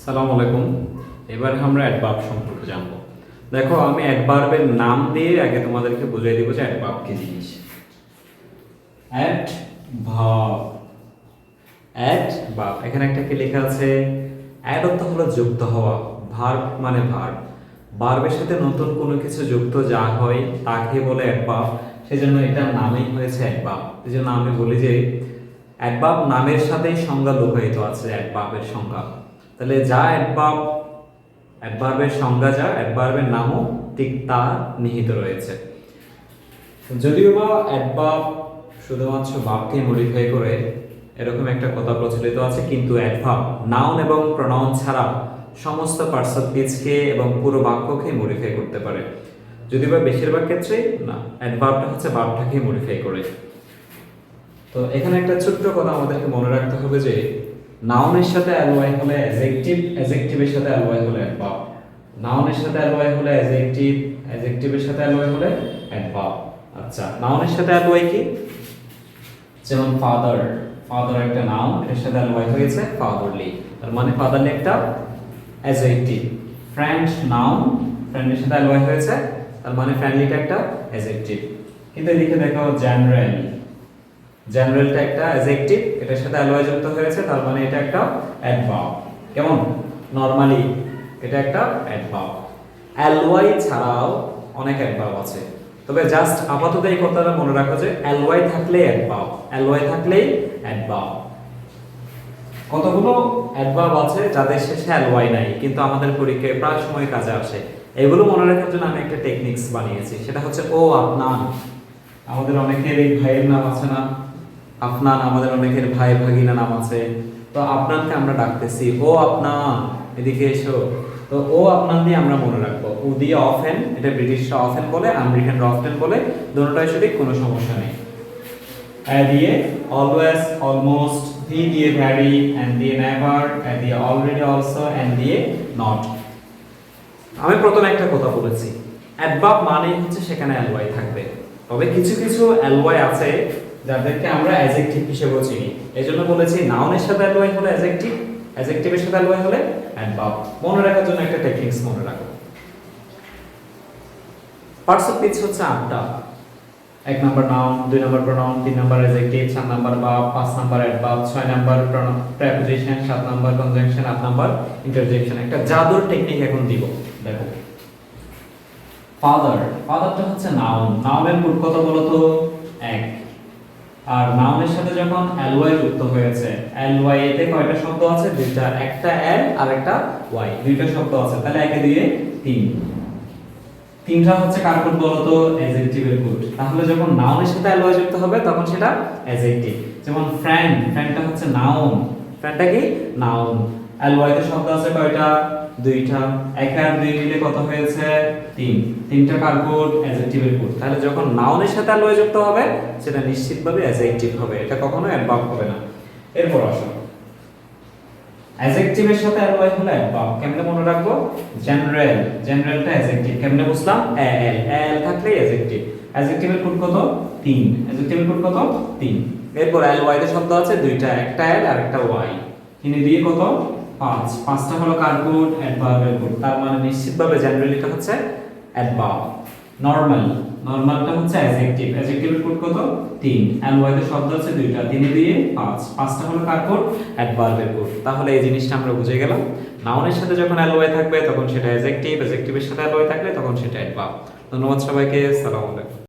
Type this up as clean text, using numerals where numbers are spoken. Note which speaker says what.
Speaker 1: সালাম আলাইকুম। এবার আমরা অ্যাডভার্ব সম্পর্কে জানবো। দেখো, আমি অ্যাডভার্বের নাম দিয়ে আগে তোমাদেরকে বুঝিয়ে দিব যে অ্যাডভার্ব কি জিনিস। অ্যাডভার্ব, অ্যাডভার্ব, এখানে একটা কি লেখা আছে? অ্যাড অর্থ হলো যুক্ত হওয়া, ভার্ব মানে ভার্ব। ভার্বের সাথে নতুন কোনো কিছু যুক্ত যা হয় তাকে বলে অ্যাডভার্ব। সেজন্য এটার নামই হয়েছে অ্যাডভার্ব। এই জন্য আমি বলি যে অ্যাডভার্ব নামের সাথেই সংজ্ঞা লুকায়িত আছে, অ্যাডভার্বের সংজ্ঞা। তাহলে যা অ্যাডভার্ব, অ্যাডভার্বের সংজ্ঞা যা, অ্যাডভার্বের নামও ঠিক তা নিহিত রয়েছে। যদিও বা অ্যাডভার্ব শুধুমাত্র ভাবকে মডিফাই করে এরকম একটা কথা প্রচলিত আছে, কিন্তু অ্যাডভার্ব নাউন এবং প্রনাউন ছাড়া সমস্ত পার্সেন্টেজকে এবং পুরো বাক্যকে মডিফাই করতে পারে। যদিও বা বেশিরভাগ ক্ষেত্রে না, অ্যাডভার্বটা হচ্ছে ভাবটাকে মডিফাই করে। তো এখানে একটা ছোট্ট কথা আমাদেরকে মনে রাখতে হবে যে নাউনের সাথে অ্যালওয়াই হলে অ্যাডজেক্টিভ, অ্যাডজেক্টিভের সাথে অ্যালওয়াই হলে অ্যাডভার্ব। নাউনের সাথে অ্যালওয়াই হলে অ্যাডজেক্টিভ, অ্যাডজেক্টিভের সাথে অ্যালওয়াই হলে অ্যাডভার্ব। আচ্ছা, নাউনের সাথে অ্যালওয়াই কি? যেমন ফাদার, ফাদার একটা নাউন, এর সাথে অ্যালওয়াই হয়েছে ফাদারলি, তার মানে ফাদারলি একটা অ্যাডজেক্টিভ। ফ্রেন্ড নাউন, ফ্রেন্ডের সাথে অ্যালওয়াই হয়েছে, তার মানে ফ্রেন্ডলিটা একটা অ্যাডজেক্টিভ। কিন্তু এদিকে দেখো জেনারেল, জেনারেলটা একটা অ্যাডজেক্টিভ, এটার সাথে অ্যালওয়াই যুক্ত হয়েছে, তার মানে এটা একটা অ্যাডভার্ব। কেমন? নরমালি এটা একটা অ্যাডভার্ব। অ্যালওয়াই ছাড়াও অনেক অ্যাডভার্ব আছে, তবে জাস্ট আপাতত এই কথাটা মনে রাখো যে অ্যালওয়াই থাকলে অ্যাডভার্ব, অ্যালওয়াই থাকলেই অ্যাডভার্ব। কতগুলো অ্যাডভার্ব আছে যাদের শেষে অ্যালওয়াই নাই, কিন্তু আমাদের পরীক্ষায় প্রায় সময় কাজে আসে। এগুলো মনে রাখার জন্য আমি একটা টেকনিক্স বানিয়েছি, সেটা হচ্ছে ও আপনার। আমাদের অনেকের এই ভাইয়ের নাম আছে না, আপনার, আমাদের অনেকের ভাই ভাগিনা নাম আছে। তো আপনাকে আমরা ডাকতেছি ও আপনার, এদিকে এসো। তো ও আপনার দিয়ে আমরা মনে রাখবো। ও দিয়ে অফেন, এটা ব্রিটিশরা অফেন বলে, আমেরিকানরা অফেন বলে, দুটোটাই সঠিক, কোনো সমস্যা নেই। এ দিয়ে অলওয়েজ, অলমোস্ট, ভি দিয়ে ভ্যারি, এন্ড দিয়ে নেভার, এ দিয়ে অলরেডি, অলসো, এন্ড দিয়ে নট। আমি প্রথমে একটা কথা বলেছি, অ্যাডভার্ব মানে হচ্ছে সেখানে অ্যালওয়াই থাকবে। তবে কিছু কিছু অ্যালওয়াই আছে যাদেরকে আমরা অ্যাডজেক্টিভ হিসেবে চিনি। এজন্য বলেছি নাউনের সাথে অ্যালওয়াই হলে অ্যাডজেক্টিভ, অ্যাডজেক্টিভের সাথে অ্যালওয়াই হলে অ্যাডভার্ব। মনে রাখার জন্য একটা টেকনিক্স মনে রাখো। পার্সেন্টেজ হচ্ছে 8টা। 1 number noun, 2 number pronoun, 3 number adjective, 4 number verb, 5 number adverb, 6 number preposition, 7 number conjunction, 8 number interjection. একটা জাদুর টেকনিক এখন দিব, দেখো। ফাদার, ফাদারটা হচ্ছে নাউন, নাউনের মোট কত বলো তো? 1। আর নাউনের সাথে যখন অ্যালওয়াই যুক্ত হয়েছে, অ্যালওয়াই এতে কয়টা শব্দ আছে? দুইটা, একটা এল আর একটা ওয়াই, দুইটা শব্দ আছে, তাহলে একে দিয়ে 3। তিনটা হচ্ছে কার গুণ বলো তো? অ্যাডজেক্টিভের গুণ। তাহলে যখন নাউনের সাথে অ্যালওয়াই যুক্ত হবে তখন সেটা অ্যাডজেক্টিভ। যেমন ফ্রেন্ড, ফ্রেন্ডটা হচ্ছে নাউন, ফ্রেন্ডটা কি? নাউন। অ্যালওয়াইতে শব্দ আছে কয়টা? দুইটা, এক আর দুই মিলে কত হয়েছে? 3। তিনটা কার গুণ? অ্যাডজেক্টিভের গুণ। তাহলে যখন নাউনের সাথে অ্যালওয়াই যুক্ত হবে সেটা নিশ্চিতভাবে অ্যাডজেক্টিভ হবে, এটা কখনো অ্যাডভার্ব হবে না। এরপর আসো, অ্যাডজেক্টিভের সাথে অ্যালওয়াই হলে অ্যাডভার্ব। কেমনে মনে রাখবো? জেনারেল, জেনারেলটা অ্যাডজেক্টিভ। কেমনে বুঝলাম? এল, এল থাকলে অ্যাডজেক্টিভ। অ্যাডজেক্টিভের কোড কত? 3। অ্যাডজেক্টিভের কোড কত? 3। এরপর অ্যালওয়াই এর শব্দ আছে দুইটা, একটা এল আর একটা ওয়াই, কিনে দিয়ে কত? 5। পাঁচটা হলো কার কোড? অ্যাডভার্বের কোড। তার মানে নিশ্চিতভাবে জেনারেলিটা হচ্ছে অ্যাডভার্ব। নরমাল, নরমালটা হচ্ছে অ্যাডজেক্টিভ। অ্যাডজেক্টিভের কোড কত? 3। অ্যালওয়াই এর শব্দ আছে দুইটা, তিনে দিয়ে 5। পাঁচটা হলো কার কোড? অ্যাডভার্বের কোড। তাহলে এই জিনিসটা আমরা বুঝে গেলাম, নাউনের সাথে যখন অ্যালওয়াই থাকবে তখন সেটা অ্যাডজেক্টিভ, অ্যাডজেক্টিভের সাথে অ্যালওয়াই থাকলে তখন সেটা অ্যাডভার্ব। ধন্যবাদ সবাইকে, আসসালামু আলাইকুম।